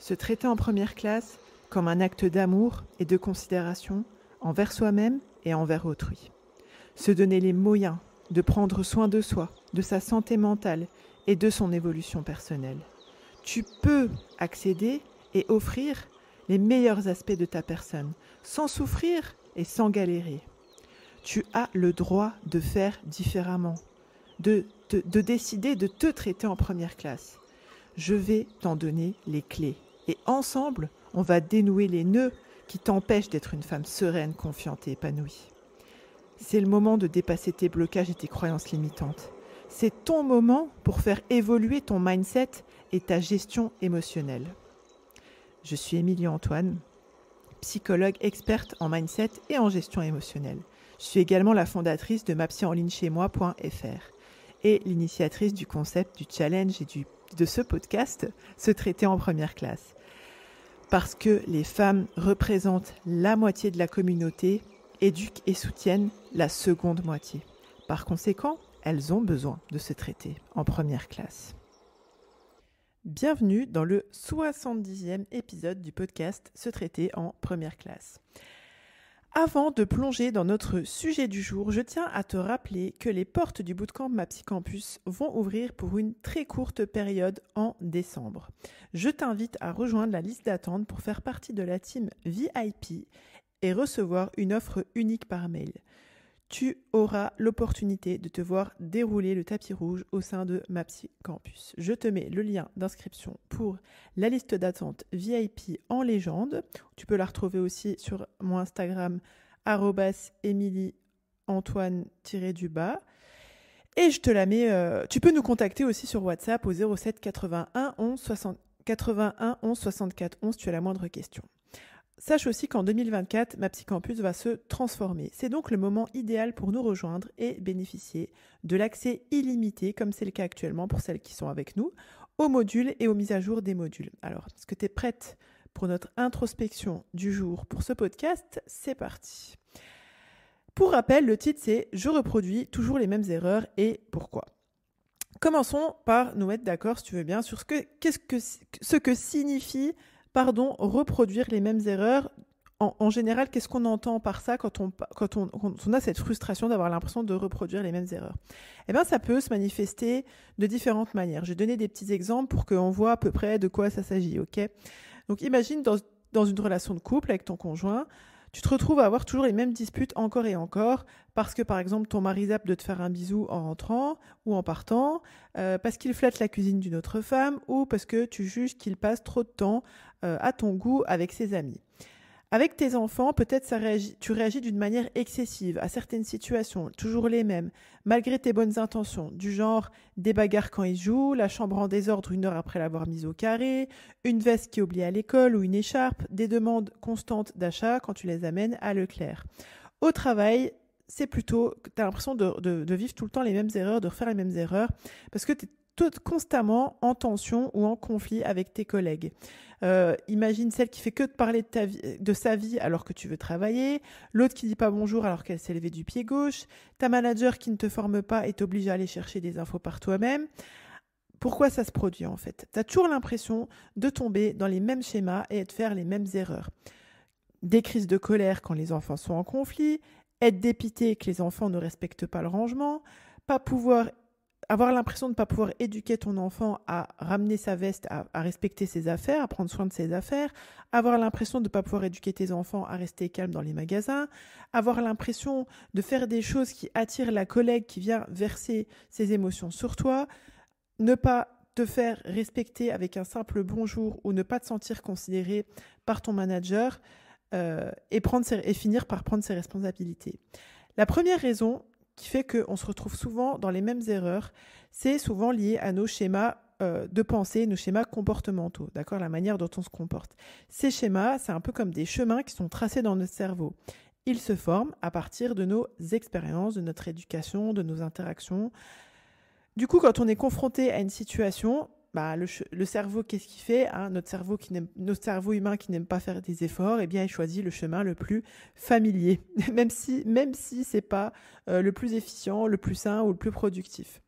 Se traiter en première classe comme un acte d'amour et de considération envers soi-même et envers autrui. Se donner les moyens de prendre soin de soi, de sa santé mentale et de son évolution personnelle. Tu peux accéder et offrir les meilleurs aspects de ta personne, sans souffrir et sans galérer. Tu as le droit de faire différemment, de décider de te traiter en première classe. Je vais t'en donner les clés. Et ensemble, on va dénouer les nœuds qui t'empêchent d'être une femme sereine, confiante et épanouie. C'est le moment de dépasser tes blocages et tes croyances limitantes. C'est ton moment pour faire évoluer ton mindset et ta gestion émotionnelle. Je suis Émilie Antoine, psychologue experte en mindset et en gestion émotionnelle. Je suis également la fondatrice de mapsyenlignechaismoi.fr et l'initiatrice du concept du challenge et de ce podcast, Se traiter en première classe. Parce que les femmes représentent la moitié de la communauté, éduquent et soutiennent la seconde moitié. Par conséquent, elles ont besoin de se traiter en première classe. Bienvenue dans le 70e épisode du podcast Se traiter en première classe. Avant de plonger dans notre sujet du jour, je tiens à te rappeler que les portes du bootcamp MaPsyCampus vont ouvrir pour une très courte période en décembre. Je t'invite à rejoindre la liste d'attente pour faire partie de la team VIP et recevoir une offre unique par mail. Tu auras l'opportunité de te voir dérouler le tapis rouge au sein de MaPsyCampus. Je te mets le lien d'inscription pour la liste d'attente VIP en légende. Tu peux la retrouver aussi sur mon Instagram @EmilieAntoine_. Et je te la mets. Tu peux nous contacter aussi sur WhatsApp au 07 81 11 64 11 si tu as la moindre question. Sache aussi qu'en 2024, MaPsyCampus va se transformer. C'est donc le moment idéal pour nous rejoindre et bénéficier de l'accès illimité, comme c'est le cas actuellement pour celles qui sont avec nous, aux modules et aux mises à jour des modules. Alors, est-ce que tu es prête pour notre introspection du jour pour ce podcast ? C'est parti. Pour rappel, le titre c'est « Je reproduis toujours les mêmes erreurs et pourquoi ?» Commençons par nous mettre d'accord, si tu veux bien, sur ce que signifie reproduire les mêmes erreurs. En général, qu'est-ce qu'on entend par ça quand on a cette frustration d'avoir l'impression de reproduire les mêmes erreurs ? Eh bien, ça peut se manifester de différentes manières. Je vais donner des petits exemples pour qu'on voit à peu près de quoi ça s'agit, ok ? Donc, imagine dans une relation de couple avec ton conjoint, tu te retrouves à avoir toujours les mêmes disputes encore et encore parce que, par exemple, ton mari zappe de te faire un bisou en rentrant ou en partant, parce qu'il flatte la cuisine d'une autre femme ou parce que tu juges qu'il passe trop de temps à ton goût avec ses amis. Avec tes enfants, peut-être tu réagis d'une manière excessive à certaines situations, toujours les mêmes, malgré tes bonnes intentions, du genre des bagarres quand ils jouent, la chambre en désordre 1 heure après l'avoir mise au carré, une veste qui est oubliée à l'école ou une écharpe, des demandes constantes d'achat quand tu les amènes à Leclerc. Au travail, c'est plutôt, tu as l'impression de vivre tout le temps les mêmes erreurs, de refaire les mêmes erreurs, parce que tu es constamment en tension ou en conflit avec tes collègues. Imagine celle qui fait que de parler de sa vie alors que tu veux travailler, l'autre qui dit pas bonjour alors qu'elle s'est levée du pied gauche, ta manager qui ne te forme pas et t'oblige à aller chercher des infos par toi-même. Pourquoi ça se produit en fait ? Tu as toujours l'impression de tomber dans les mêmes schémas et de faire les mêmes erreurs. Des crises de colère quand les enfants sont en conflit, être dépité que les enfants ne respectent pas le rangement, avoir l'impression de ne pas pouvoir éduquer ton enfant à ramener sa veste, à respecter ses affaires, à prendre soin de ses affaires, avoir l'impression de ne pas pouvoir éduquer tes enfants à rester calmes dans les magasins, avoir l'impression de faire des choses qui attirent la collègue qui vient verser ses émotions sur toi, ne pas te faire respecter avec un simple bonjour ou ne pas te sentir considéré par ton manager et finir par prendre ses responsabilités. La première raison qui fait qu'on se retrouve souvent dans les mêmes erreurs, c'est souvent lié à nos schémas de pensée, nos schémas comportementaux, d'accord, la manière dont on se comporte. Ces schémas, c'est un peu comme des chemins qui sont tracés dans notre cerveau. Ils se forment à partir de nos expériences, de notre éducation, de nos interactions. Du coup, quand on est confronté à une situation, le cerveau, qu'est-ce qu'il fait ? Notre cerveau humain qui n'aime pas faire des efforts, eh bien, il choisit le chemin le plus familier, même si c'est pas le plus efficient, le plus sain ou le plus productif.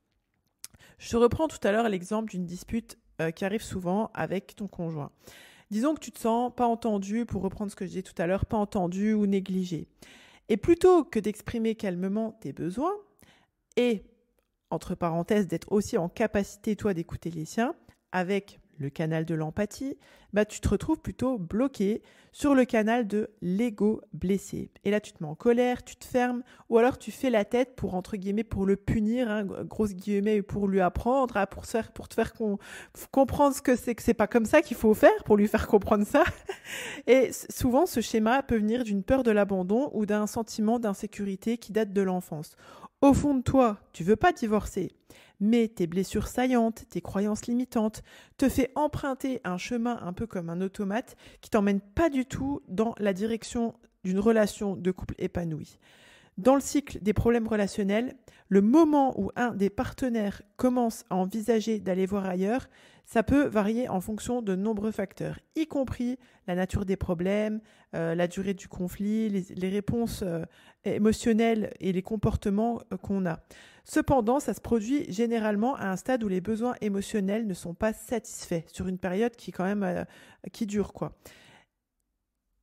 Je reprends tout à l'heure l'exemple d'une dispute qui arrive souvent avec ton conjoint. Disons que tu te sens pas entendu, pour reprendre ce que je disais tout à l'heure, pas entendu ou négligé. Et plutôt que d'exprimer calmement tes besoins et, entre parenthèses, d'être aussi en capacité, toi, d'écouter les siens, avec le canal de l'empathie, tu te retrouves plutôt bloqué sur le canal de l'ego blessé. Et là, tu te mets en colère, tu te fermes, ou alors tu fais la tête pour, entre guillemets, pour le punir, grosse guillemets, pour lui apprendre, pour te faire comprendre ce que c'est pas comme ça qu'il faut faire, pour lui faire comprendre ça. Et souvent, ce schéma peut venir d'une peur de l'abandon ou d'un sentiment d'insécurité qui date de l'enfance. Au fond de toi, tu veux pas divorcer, mais tes blessures saillantes, tes croyances limitantes te fait emprunter un chemin un peu comme un automate qui t'emmène pas du tout dans la direction d'une relation de couple épanouie. Dans le cycle des problèmes relationnels, le moment où un des partenaires commence à envisager d'aller voir ailleurs, ça peut varier en fonction de nombreux facteurs, y compris la nature des problèmes, la durée du conflit, les réponses émotionnelles et les comportements qu'on a. Cependant, ça se produit généralement à un stade où les besoins émotionnels ne sont pas satisfaits, sur une période qui quand même qui dure, quoi.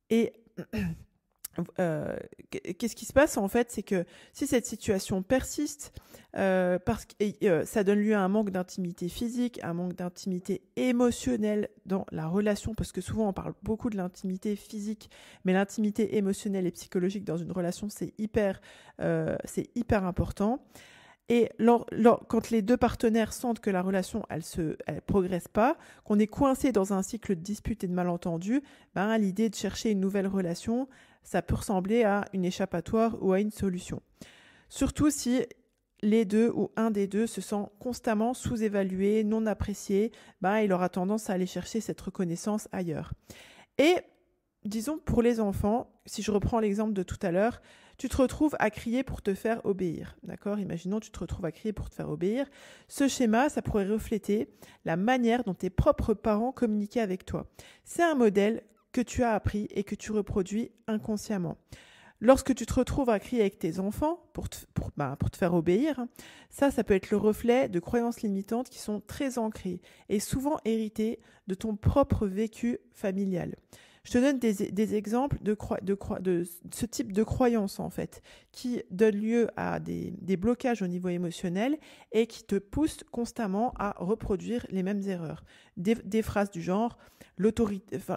Et qu'est-ce qui se passe en fait, c'est que si cette situation persiste, parce que ça donne lieu à un manque d'intimité physique, un manque d'intimité émotionnelle dans la relation, parce que souvent on parle beaucoup de l'intimité physique, mais l'intimité émotionnelle et psychologique dans une relation, c'est hyper important. Et quand les deux partenaires sentent que la relation, elle progresse pas, qu'on est coincé dans un cycle de disputes et de malentendus, l'idée de chercher une nouvelle relation, ça peut ressembler à une échappatoire ou à une solution. Surtout si les deux ou un des deux se sent constamment sous-évalué, non apprécié, il aura tendance à aller chercher cette reconnaissance ailleurs. Et disons pour les enfants, si je reprends l'exemple de tout à l'heure, tu te retrouves à crier pour te faire obéir. D'accord ? Imaginons tu te retrouves à crier pour te faire obéir. Ce schéma, ça pourrait refléter la manière dont tes propres parents communiquaient avec toi. C'est un modèle que tu as appris et que tu reproduis inconsciemment. Lorsque tu te retrouves à crier avec tes enfants pour te faire obéir, ça peut être le reflet de croyances limitantes qui sont très ancrées et souvent héritées de ton propre vécu familial. Je te donne des exemples de ce type de croyances en fait, qui donnent lieu à des blocages au niveau émotionnel et qui te poussent constamment à reproduire les mêmes erreurs. Des phrases du genre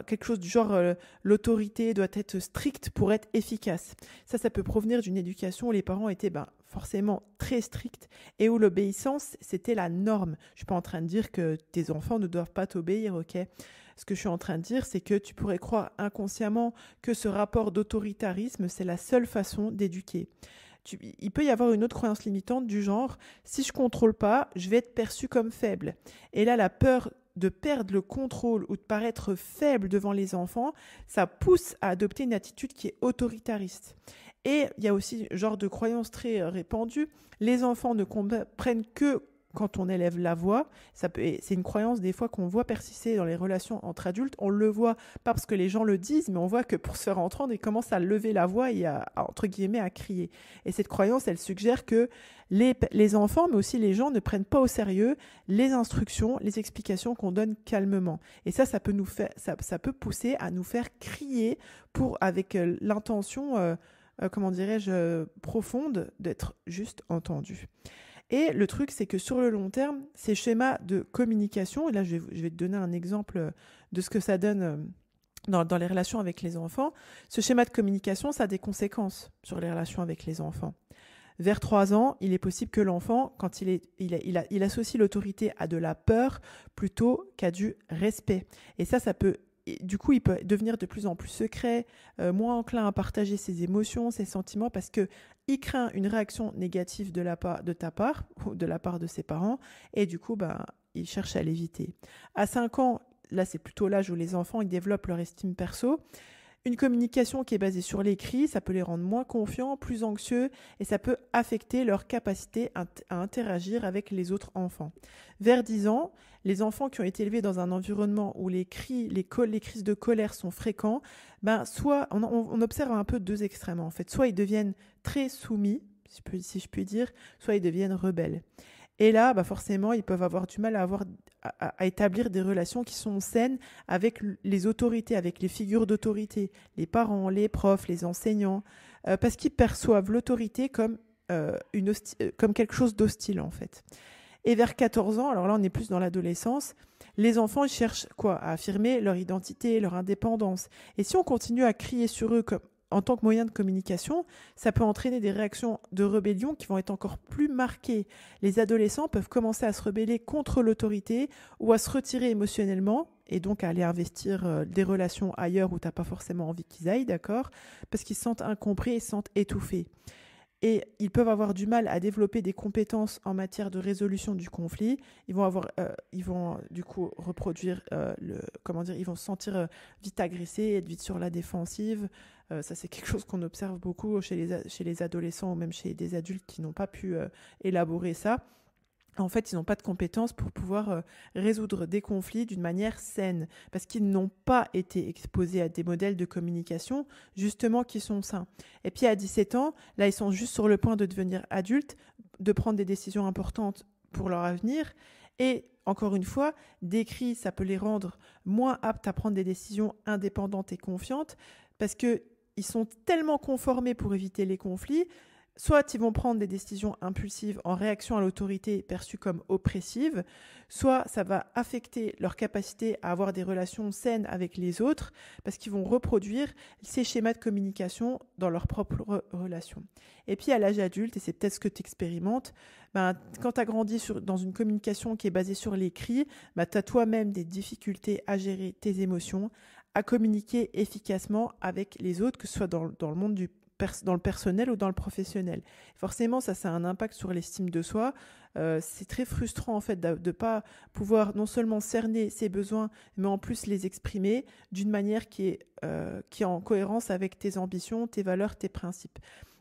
quelque chose du genre l'autorité doit être stricte pour être efficace. Ça peut provenir d'une éducation où les parents étaient forcément très stricts et où l'obéissance c'était la norme. Je suis pas en train de dire que tes enfants ne doivent pas t'obéir, ok ? Ce que je suis en train de dire, c'est que tu pourrais croire inconsciemment que ce rapport d'autoritarisme, c'est la seule façon d'éduquer. Il peut y avoir une autre croyance limitante du genre « si je contrôle pas, je vais être perçu comme faible ». Et là, la peur de perdre le contrôle ou de paraître faible devant les enfants, ça pousse à adopter une attitude qui est autoritariste. Et il y a aussi un genre de croyance très répandue, les enfants ne comprennent que quand on élève la voix. C'est une croyance des fois qu'on voit persister dans les relations entre adultes. On le voit pas parce que les gens le disent, mais on voit que pour se faire entendre, ils commencent à lever la voix et entre guillemets, à crier. Et cette croyance, elle suggère que les enfants, mais aussi les gens, ne prennent pas au sérieux les instructions, les explications qu'on donne calmement. Et ça peut pousser à nous faire crier avec l'intention, profonde d'être juste entendu. Et le truc, c'est que sur le long terme, ces schémas de communication, et là je vais te donner un exemple de ce que ça donne dans les relations avec les enfants, ce schéma de communication, ça a des conséquences sur les relations avec les enfants. Vers 3 ans, il est possible que l'enfant, quand il associe l'autorité à de la peur plutôt qu'à du respect. Et ça peut... Du coup, il peut devenir de plus en plus secret, moins enclin à partager ses émotions, ses sentiments, parce qu'il craint une réaction négative de ta part ou de la part de ses parents, et du coup, il cherche à l'éviter. À 5 ans, là, c'est plutôt l'âge où les enfants ils développent leur estime perso. Une communication qui est basée sur l'écrit, ça peut les rendre moins confiants, plus anxieux, et ça peut affecter leur capacité à interagir avec les autres enfants. Vers 10 ans, les enfants qui ont été élevés dans un environnement où les crises de colère sont fréquents, soit on observe un peu deux extrêmes en fait. Soit ils deviennent très soumis, si je puis dire, soit ils deviennent rebelles. Et là, forcément, ils peuvent avoir du mal à établir des relations qui sont saines avec les autorités, avec les figures d'autorité, les parents, les profs, les enseignants, parce qu'ils perçoivent l'autorité comme, comme quelque chose d'hostile en fait. Et vers 14 ans, alors là on est plus dans l'adolescence, les enfants ils cherchent quoi? À affirmer leur identité, leur indépendance. Et si on continue à crier sur eux comme en tant que moyen de communication, ça peut entraîner des réactions de rébellion qui vont être encore plus marquées. Les adolescents peuvent commencer à se rebeller contre l'autorité ou à se retirer émotionnellement et donc à aller investir des relations ailleurs où tu n'as pas forcément envie qu'ils aillent, d'accord? Parce qu'ils se sentent incompris et se sentent étouffés. Et ils peuvent avoir du mal à développer des compétences en matière de résolution du conflit. Ils vont du coup reproduire ils vont se sentir vite agressés, être vite sur la défensive. Ça, c'est quelque chose qu'on observe beaucoup chez les adolescents ou même chez des adultes qui n'ont pas pu élaborer ça. En fait, ils n'ont pas de compétences pour pouvoir résoudre des conflits d'une manière saine, parce qu'ils n'ont pas été exposés à des modèles de communication, justement, qui sont sains. Et puis, à 17 ans, là, ils sont juste sur le point de devenir adultes, de prendre des décisions importantes pour leur avenir. Et, encore une fois, des cris, ça peut les rendre moins aptes à prendre des décisions indépendantes et confiantes, parce qu'ils sont tellement conformés pour éviter les conflits. Soit ils vont prendre des décisions impulsives en réaction à l'autorité perçue comme oppressive, soit ça va affecter leur capacité à avoir des relations saines avec les autres parce qu'ils vont reproduire ces schémas de communication dans leurs propres relations. Et puis à l'âge adulte, et c'est peut-être ce que tu expérimentes, quand tu as grandi dans une communication qui est basée sur les cris, tu as toi-même des difficultés à gérer tes émotions, à communiquer efficacement avec les autres, que ce soit dans le monde dans le personnel ou dans le professionnel. Forcément, ça a un impact sur l'estime de soi. C'est très frustrant en fait de ne pas pouvoir non seulement cerner ses besoins, mais en plus les exprimer d'une manière qui est en cohérence avec tes ambitions, tes valeurs, tes principes.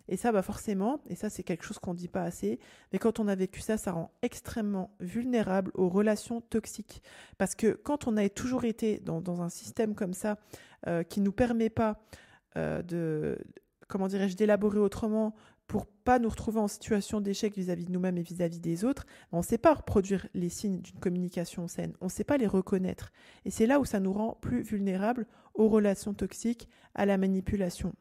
Et ça, forcément, et ça c'est quelque chose qu'on ne dit pas assez, mais quand on a vécu ça, ça rend extrêmement vulnérable aux relations toxiques. Parce que quand on a toujours été dans un système comme ça, qui ne nous permet pas d'élaborer autrement pour pas nous retrouver en situation d'échec vis-à-vis de nous-mêmes et vis-à-vis des autres, on ne sait pas reproduire les signes d'une communication saine, on ne sait pas les reconnaître. Et c'est là où ça nous rend plus vulnérables aux relations toxiques, à la manipulation.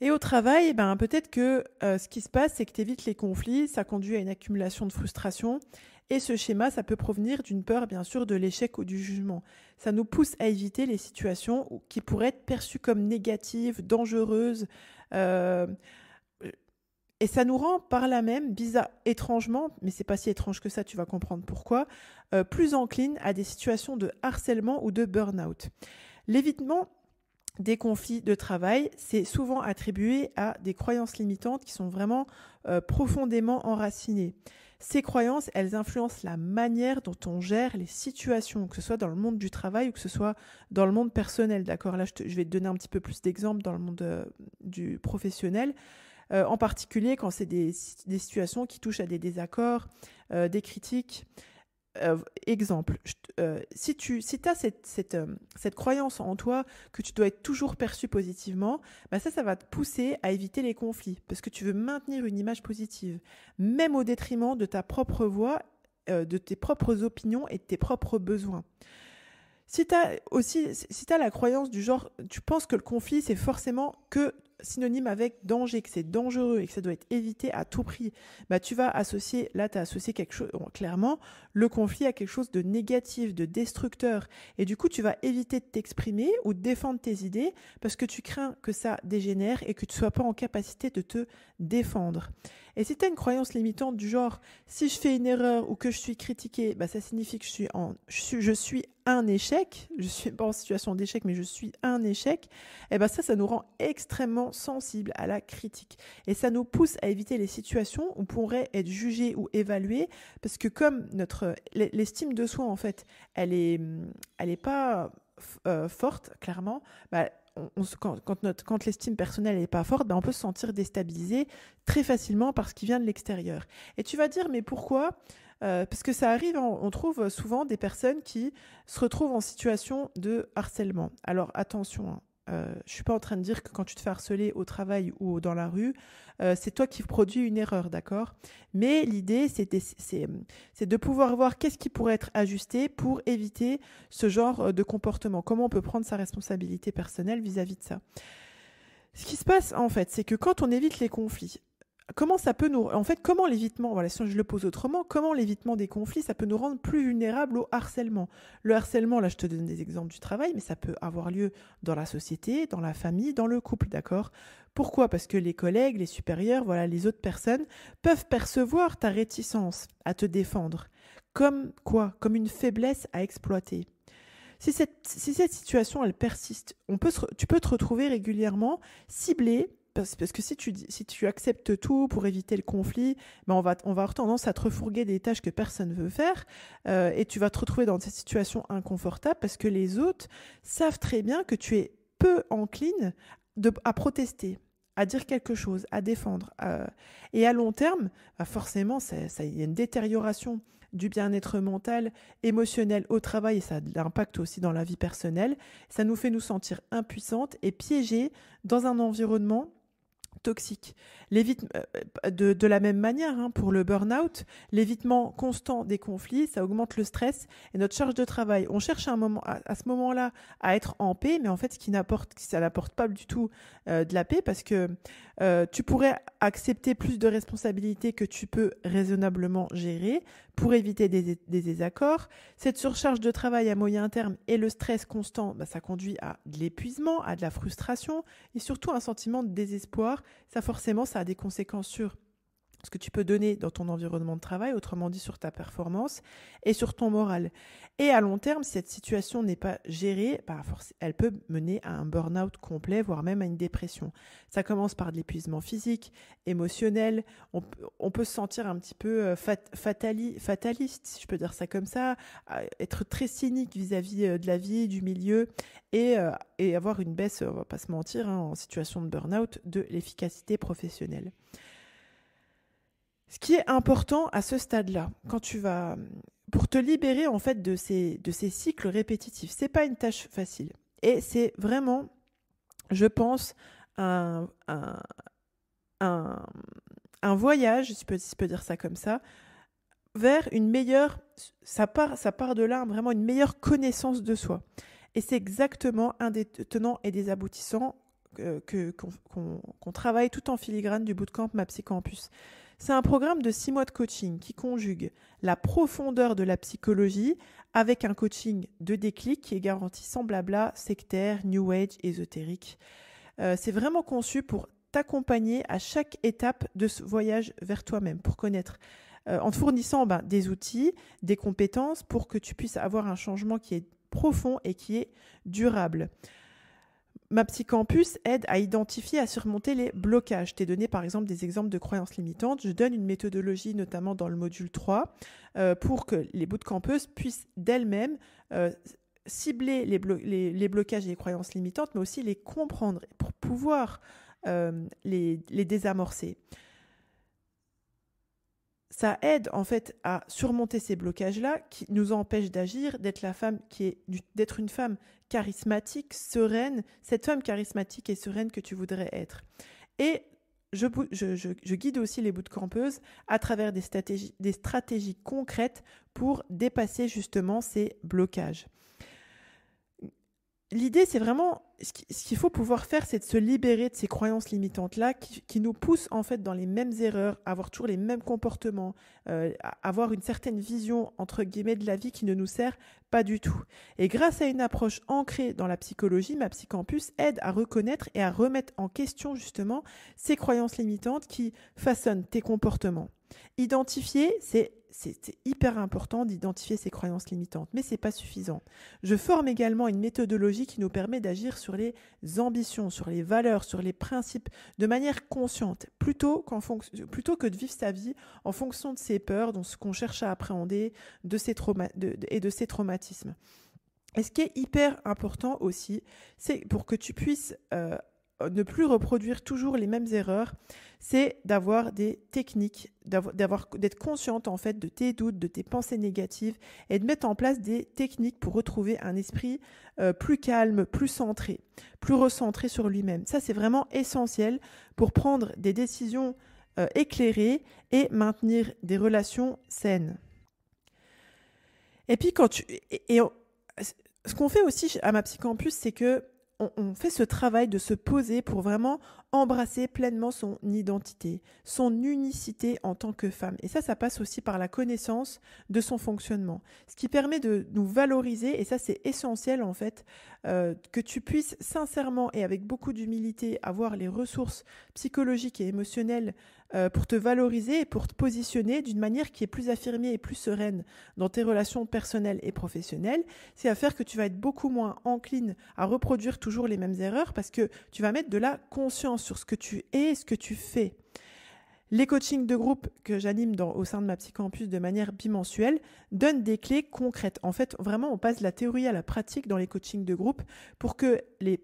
Et au travail, peut-être que ce qui se passe, c'est que tu évites les conflits, ça conduit à une accumulation de frustration. Et ce schéma, ça peut provenir d'une peur, bien sûr, de l'échec ou du jugement. Ça nous pousse à éviter les situations qui pourraient être perçues comme négatives, dangereuses. Et ça nous rend par là même, étrangement, mais c'est pas si étrange que ça, tu vas comprendre pourquoi, plus enclines à des situations de harcèlement ou de burn-out. L'évitement des conflits de travail, c'est souvent attribué à des croyances limitantes qui sont vraiment profondément enracinées. Ces croyances, elles influencent la manière dont on gère les situations, que ce soit dans le monde du travail ou que ce soit dans le monde personnel. D'accord ? Là, je vais te donner un petit peu plus d'exemples dans le monde du professionnel. En particulier quand c'est des situations qui touchent à des désaccords, des critiques. Exemple, si tu as cette croyance en toi que tu dois être toujours perçu positivement, ça va te pousser à éviter les conflits parce que tu veux maintenir une image positive, même au détriment de ta propre voix, de tes propres opinions et de tes propres besoins. Si tu as la croyance du genre, tu penses que le conflit c'est forcément que synonyme avec danger, que c'est dangereux et que ça doit être évité à tout prix, tu vas associer, là tu as associé quelque chose, clairement, le conflit à quelque chose de négatif, de destructeur. Et du coup, tu vas éviter de t'exprimer ou de défendre tes idées parce que tu crains que ça dégénère et que tu ne sois pas en capacité de te défendre. Et si tu as une croyance limitante du genre, si je fais une erreur ou que je suis critiquée, ça signifie que je suis un échec, je ne suis pas en situation d'échec, mais je suis un échec, et ça nous rend extrêmement sensibles à la critique. Et ça nous pousse à éviter les situations où on pourrait être jugé ou évalué, parce que comme l'estime de soi, en fait, elle est pas forte, clairement, quand l'estime personnelle n'est pas forte, on peut se sentir déstabilisé très facilement par ce qui vient de l'extérieur. Et tu vas dire, mais pourquoi ? Parce que ça arrive, on trouve souvent des personnes qui se retrouvent en situation de harcèlement. Alors attention, Je suis pas en train de dire que quand tu te fais harceler au travail ou dans la rue, c'est toi qui produis une erreur, d'accord? Mais l'idée, c'est de pouvoir voir qu'est-ce qui pourrait être ajusté pour éviter ce genre de comportement. Comment on peut prendre sa responsabilité personnelle vis-à-vis de ça. Ce qui se passe, en fait, c'est que quand on évite les conflits, comment ça peut nous... En fait, comment l'évitement... Voilà, si je le pose autrement, comment l'évitement des conflits, ça peut nous rendre plus vulnérables au harcèlement. Le harcèlement, là, je te donne des exemples du travail, mais ça peut avoir lieu dans la société, dans la famille, dans le couple, d'accord? Pourquoi? Parce que les collègues, les supérieurs, voilà, les autres personnes peuvent percevoir ta réticence à te défendre. Comme quoi? Comme une faiblesse à exploiter. Si cette situation, elle persiste, tu peux te retrouver régulièrement ciblé, parce que si tu acceptes tout pour éviter le conflit, ben on va avoir tendance à te refourguer des tâches que personne ne veut faire, et tu vas te retrouver dans cette situation inconfortable parce que les autres savent très bien que tu es peu encline à protester, à dire quelque chose, à défendre. Et à long terme, bah forcément, il y a une détérioration du bien-être mental, émotionnel au travail, et ça a de l'impact aussi dans la vie personnelle. Ça nous fait nous sentir impuissantes et piégées dans un environnement toxique. De la même manière, pour le burn-out, l'évitement constant des conflits, ça augmente le stress et notre charge de travail. On cherche à ce moment-là à être en paix, mais en fait, ça n'apporte pas du tout de la paix parce que tu pourrais accepter plus de responsabilités que tu peux raisonnablement gérer pour éviter des désaccords. Cette surcharge de travail à moyen terme et le stress constant, ça conduit à de l'épuisement, à de la frustration et surtout un sentiment de désespoir. Ça, forcément, ça a des conséquences sur ce que tu peux donner dans ton environnement de travail, autrement dit sur ta performance et sur ton moral. Et à long terme, si cette situation n'est pas gérée, elle peut mener à un burn-out complet, voire même à une dépression. Ça commence par de l'épuisement physique, émotionnel. On peut se sentir un petit peu fataliste, si je peux dire ça comme ça, être très cynique vis-à-vis de la vie, du milieu et avoir une baisse, on va pas se mentir, en situation de burn-out, de l'efficacité professionnelle. Ce qui est important à ce stade-là, pour te libérer en fait de ces cycles répétitifs, c'est pas une tâche facile. Et c'est vraiment, je pense, un voyage, si je peux dire ça comme ça, vers une meilleure, ça part de là, vraiment une meilleure connaissance de soi. Et c'est exactement un des tenants et des aboutissants qu'on travaille tout en filigrane du bootcamp MaPsyCampus. C'est un programme de 6 mois de coaching qui conjugue la profondeur de la psychologie avec un coaching de déclic qui est garanti sans blabla, sectaire, new age, ésotérique. C'est vraiment conçu pour t'accompagner à chaque étape de ce voyage vers toi-même, pour connaître, en te fournissant des outils, des compétences pour que tu puisses avoir un changement qui est profond et qui est durable. MaPsyCampus aide à identifier, à surmonter les blocages. Je t'ai donné par exemple des exemples de croyances limitantes. Je donne une méthodologie notamment dans le module 3 pour que les bootcampeuses puissent d'elles-mêmes cibler les blocages et les croyances limitantes, mais aussi les comprendre pour pouvoir les désamorcer. Ça aide en fait à surmonter ces blocages-là qui nous empêchent d'agir, d'être une femme charismatique, sereine, cette femme charismatique et sereine que tu voudrais être. Et je guide aussi les bootcampeuses à travers des stratégies concrètes pour dépasser justement ces blocages. L'idée, c'est vraiment, ce qu'il faut pouvoir faire, c'est de se libérer de ces croyances limitantes-là qui nous poussent en fait dans les mêmes erreurs, à avoir toujours les mêmes comportements, à avoir une certaine vision, entre guillemets, de la vie qui ne nous sert pas du tout. Et grâce à une approche ancrée dans la psychologie, MaPsyCampus aide à reconnaître et à remettre en question justement ces croyances limitantes qui façonnent tes comportements. Identifier, c'est hyper important d'identifier ces croyances limitantes, mais ce n'est pas suffisant. Je forme également une méthodologie qui nous permet d'agir sur les ambitions, sur les valeurs, sur les principes de manière consciente, plutôt que de vivre sa vie en fonction de ses peurs, de ce qu'on cherche à appréhender et de ses traumatismes. Et ce qui est hyper important aussi, c'est pour que tu puisses ne plus reproduire toujours les mêmes erreurs, c'est d'avoir des techniques, d'être consciente en fait de tes doutes, de tes pensées négatives et de mettre en place des techniques pour retrouver un esprit plus calme, plus centré, plus recentré sur lui-même. Ça, c'est vraiment essentiel pour prendre des décisions éclairées et maintenir des relations saines. Et puis, ce qu'on fait aussi à MAPSY Campus, c'est que on fait ce travail de se poser pour vraiment embrasser pleinement son identité, son unicité en tant que femme. Et ça passe aussi par la connaissance de son fonctionnement. Ce qui permet de nous valoriser, et ça c'est essentiel en fait, que tu puisses sincèrement et avec beaucoup d'humilité avoir les ressources psychologiques et émotionnelles pour te valoriser et pour te positionner d'une manière qui est plus affirmée et plus sereine dans tes relations personnelles et professionnelles. C'est à faire que tu vas être beaucoup moins encline à reproduire toujours les mêmes erreurs parce que tu vas mettre de la conscience sur ce que tu es et ce que tu fais. Les coachings de groupe que j'anime au sein de MAPSY Campus de manière bimensuelle donnent des clés concrètes. En fait, vraiment, on passe de la théorie à la pratique dans les coachings de groupe pour que les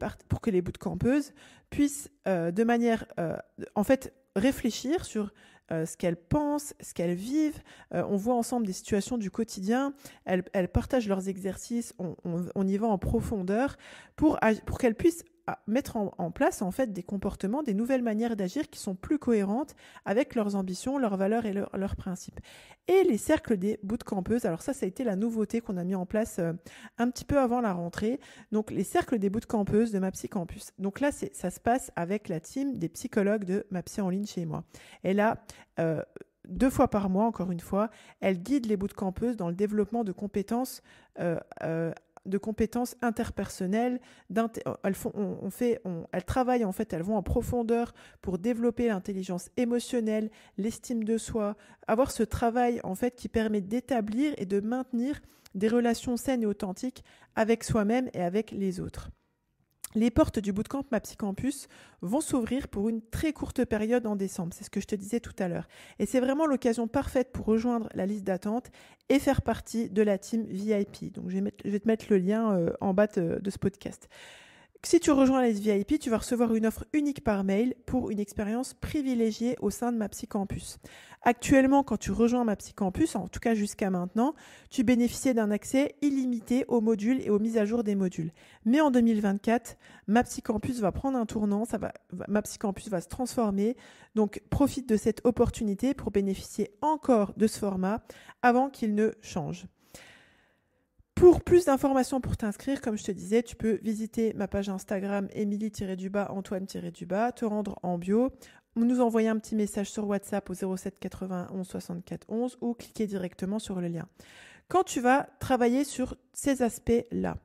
bootcampeuses puissent de manière, réfléchir sur ce qu'elles pensent, ce qu'elles vivent. On voit ensemble des situations du quotidien. Elles partagent leurs exercices. On y va en profondeur pour qu'elles puissent mettre en place en fait des comportements, des nouvelles manières d'agir qui sont plus cohérentes avec leurs ambitions, leurs valeurs et leurs principes. Et les cercles des bootcampeuses, alors ça a été la nouveauté qu'on a mis en place un petit peu avant la rentrée. Donc les cercles des bootcampeuses de MAPSY Campus. Donc là, ça se passe avec la team des psychologues de MAPSY en ligne chez moi. Et là, 2 fois par mois, encore une fois, elle guide les bootcampeuses dans le développement de compétences interpersonnelles. Elles travaillent en fait, elles vont en profondeur pour développer l'intelligence émotionnelle, l'estime de soi, avoir ce travail en fait qui permet d'établir et de maintenir des relations saines et authentiques avec soi-même et avec les autres. Les portes du bootcamp MAPSY Campus vont s'ouvrir pour une très courte période en décembre, c'est ce que je te disais tout à l'heure. Et c'est vraiment l'occasion parfaite pour rejoindre la liste d'attente et faire partie de la team VIP. Donc je vais te mettre le lien en bas de ce podcast. Si tu rejoins la liste VIP, tu vas recevoir une offre unique par mail pour une expérience privilégiée au sein de MAPSY Campus. Actuellement, quand tu rejoins MAPSY Campus, en tout cas jusqu'à maintenant, tu bénéficiais d'un accès illimité aux modules et aux mises à jour des modules. Mais en 2024, MAPSY Campus va prendre un tournant, MAPSY Campus va se transformer. Donc, profite de cette opportunité pour bénéficier encore de ce format avant qu'il ne change. Pour plus d'informations pour t'inscrire, comme je te disais, tu peux visiter ma page Instagram Émilie-Antoine-, te rendre en bio, nous envoyer un petit message sur WhatsApp au 07 91 64 11 ou cliquer directement sur le lien. Quand tu vas travailler sur ces aspects-là,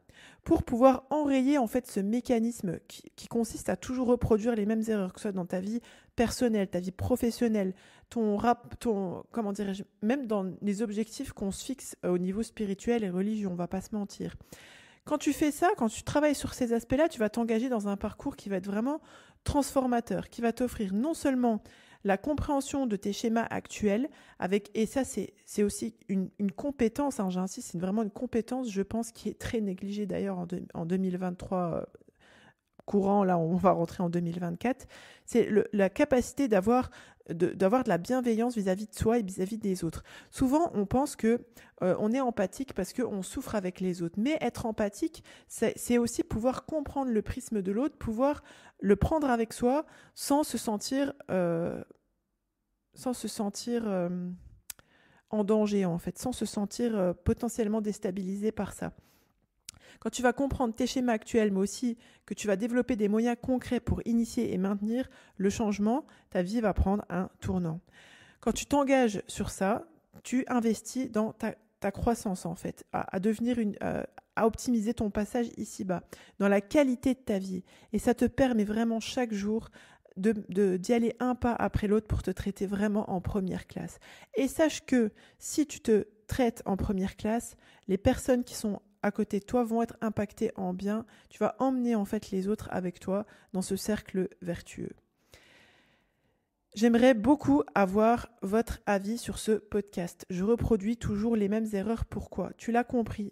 pour pouvoir enrayer en fait ce mécanisme qui consiste à toujours reproduire les mêmes erreurs, que ce soit dans ta vie personnelle, ta vie professionnelle, même dans les objectifs qu'on se fixe au niveau spirituel et religieux, on va pas se mentir. Quand tu fais ça, quand tu travailles sur ces aspects-là, tu vas t'engager dans un parcours qui va être vraiment transformateur, qui va t'offrir non seulement la compréhension de tes schémas actuels, et ça c'est aussi une compétence, j'insiste, c'est vraiment une compétence, je pense, qui est très négligée d'ailleurs en 2023 courant, là on va rentrer en 2024, c'est la capacité d'avoir de la bienveillance vis-à-vis de soi et vis-à-vis des autres. Souvent, on pense que on est empathique parce qu'on souffre avec les autres. Mais être empathique, c'est aussi pouvoir comprendre le prisme de l'autre, pouvoir le prendre avec soi sans se sentir en danger, en fait, sans se sentir potentiellement déstabilisé par ça. Quand tu vas comprendre tes schémas actuels, mais aussi que tu vas développer des moyens concrets pour initier et maintenir le changement, ta vie va prendre un tournant. Quand tu t'engages sur ça, tu investis dans ta croissance, en fait, à optimiser ton passage ici-bas, dans la qualité de ta vie. Et ça te permet vraiment chaque jour d'y aller un pas après l'autre pour te traiter vraiment en première classe. Et sache que si tu te traites en première classe, les personnes qui sont à côté de toi vont être impactées en bien. Tu vas emmener en fait les autres avec toi dans ce cercle vertueux. J'aimerais beaucoup avoir votre avis sur ce podcast. Je reproduis toujours les mêmes erreurs. Pourquoi ? Tu l'as compris.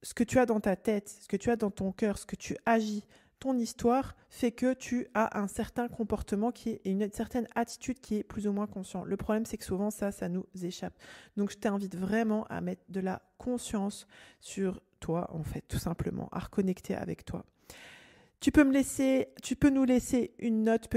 Ce que tu as dans ta tête, ce que tu as dans ton cœur, ce que tu agis ton histoire fait que tu as un certain comportement et une certaine attitude qui est plus ou moins conscient. Le problème, c'est que souvent, ça nous échappe. Donc, je t'invite vraiment à mettre de la conscience sur toi, en fait, tout simplement, à reconnecter avec toi. Tu peux nous laisser une note,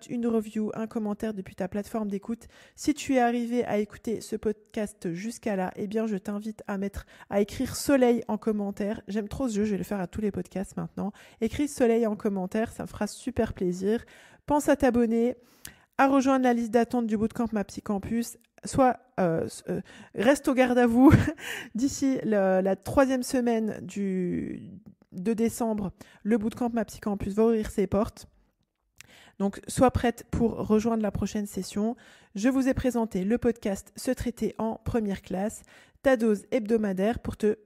une review, un commentaire depuis ta plateforme d'écoute. Si tu es arrivé à écouter ce podcast jusqu'à là, eh bien, je t'invite à écrire soleil en commentaire. J'aime trop ce jeu, je vais le faire à tous les podcasts maintenant. Écris soleil en commentaire, ça me fera super plaisir. Pense à t'abonner, à rejoindre la liste d'attente du Bootcamp Ma Psy Campus. Reste au garde à vous d'ici la 3e semaine de décembre, le Bootcamp Ma Psy Campus va ouvrir ses portes. Donc, sois prête pour rejoindre la prochaine session. Je vous ai présenté le podcast Se traiter en première classe, ta dose hebdomadaire pour te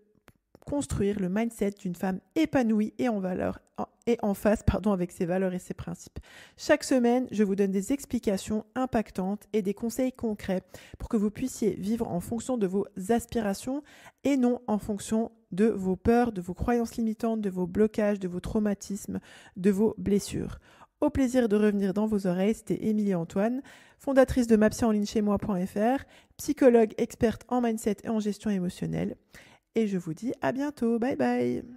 construire le mindset d'une femme épanouie et en phase avec ses valeurs et ses principes. Chaque semaine, je vous donne des explications impactantes et des conseils concrets pour que vous puissiez vivre en fonction de vos aspirations et non en fonction de vos peurs, de vos croyances limitantes, de vos blocages, de vos traumatismes, de vos blessures. Au plaisir de revenir dans vos oreilles, c'était Émilie Antoine, fondatrice de mapsyenlignechaismoi.fr, psychologue experte en mindset et en gestion émotionnelle. Et je vous dis à bientôt. Bye bye.